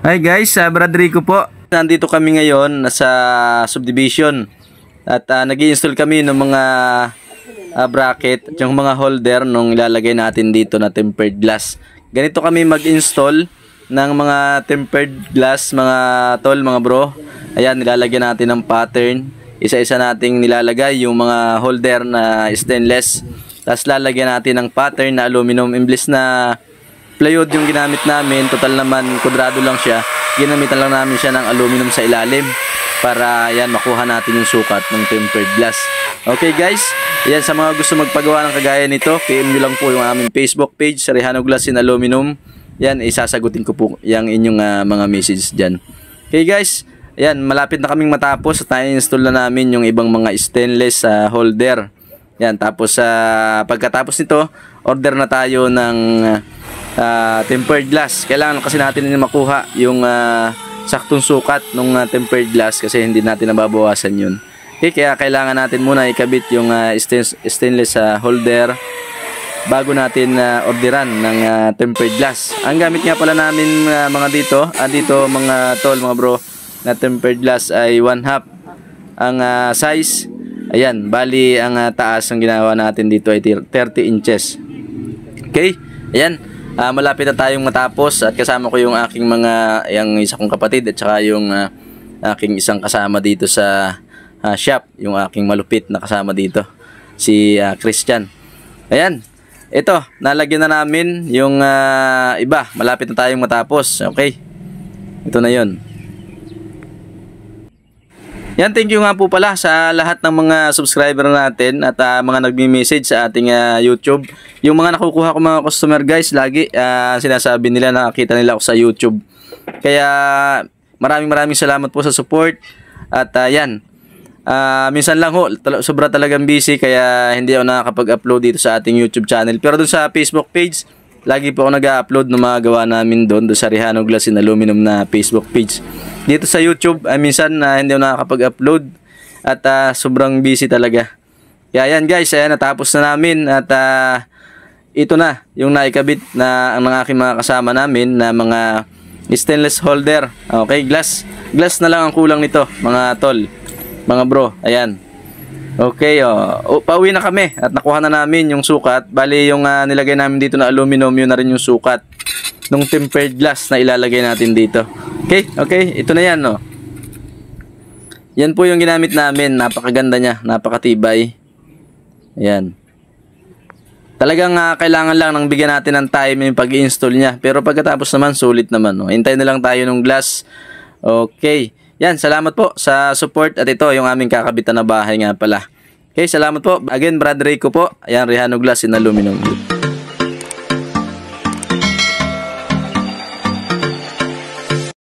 Hi guys, Brad Rico po. Nandito kami ngayon sa subdivision at nag-i-install kami ng mga bracket at yung mga holder nung ilalagay natin dito na tempered glass. Ganito kami mag-install ng mga tempered glass, mga tol, mga bro. Ayan, nilalagyan natin ng pattern. Isa-isa nating nilalagay yung mga holder na stainless. Tapos lalagyan natin ng pattern na aluminum. Imbis na plywood yung ginamit namin, total naman kudrado lang siya, ginamitan lang namin siya ng aluminum sa ilalim para yan makuha natin yung sukat ng tempered glass. Okay guys, yan, sa mga gusto magpagawa ng kagaya nito, PM nyo lang po yung aming Facebook page, Rehano Glass in Aluminum. Yan, isasagutin ko po yung inyong mga message dyan. Okay guys, yan, malapit na kaming matapos at na-install na namin yung ibang mga stainless holder. Yan, tapos pagkatapos nito, order na tayo ng tempered glass. Kailangan kasi natin makuha yung saktong sukat ng tempered glass kasi hindi natin nababawasan yun. Okay, kaya kailangan natin muna ikabit yung stainless holder bago natin orderan ng tempered glass. Ang gamit nga pala namin mga dito mga tol, mga bro, na tempered glass ay 1/2 ang size. Ayan, bali ang taas ng ginawa natin dito ay 30 inches. Okay, ayan. Malapit na tayong matapos at kasama ko yung aking yung isa kong kapatid at saka yung aking isang kasama dito sa shop, yung aking malupit na kasama dito, si Christian. Ayan, ito, nalagyan na namin yung iba, malapit na tayong matapos. Okay, ito na yun. Yan, thank you nga po pala sa lahat ng mga subscriber natin at mga nagme-message sa ating YouTube. Yung mga nakukuha ko mga customer guys, lagi sinasabi nila nakakita nila ako sa YouTube. Kaya maraming salamat po sa support. At yan, minsan lang ho, sobra talagang busy kaya hindi ako nakakapag-upload dito sa ating YouTube channel. Pero dun sa Facebook page, lagi po ako nag-upload ng mga gawa namin doon sa Rehano Glass in Aluminum na Facebook page. Dito sa YouTube, minsan hindi ako nakakapag-upload at sobrang busy talaga. Kaya yan guys, ayan, natapos na namin at ito na yung naikabit na ang aking mga kasama namin na mga stainless holder. Okay, glass na lang ang kulang nito mga tol, mga bro. Ayan. Okay, pauwi na kami at nakuha na namin yung sukat. Bali yung nilagay namin dito na aluminum, yun na rin yung sukat nung tempered glass na ilalagay natin dito. Okay, ito na yan, no. Yan po yung ginamit namin, napakaganda niya, napakatibay. Ayan. Talagang kailangan lang ng bigyan natin ng time yung pag-i-install niya. Pero pagkatapos naman, sulit naman, no. Hintayin na lang tayo ng glass. Okay. Yan, salamat po sa support at ito yung aming kakabitan na bahay nga pala. Okay, salamat po. Again, Brad Rico po. Ayan, Rehano Glass in Aluminum.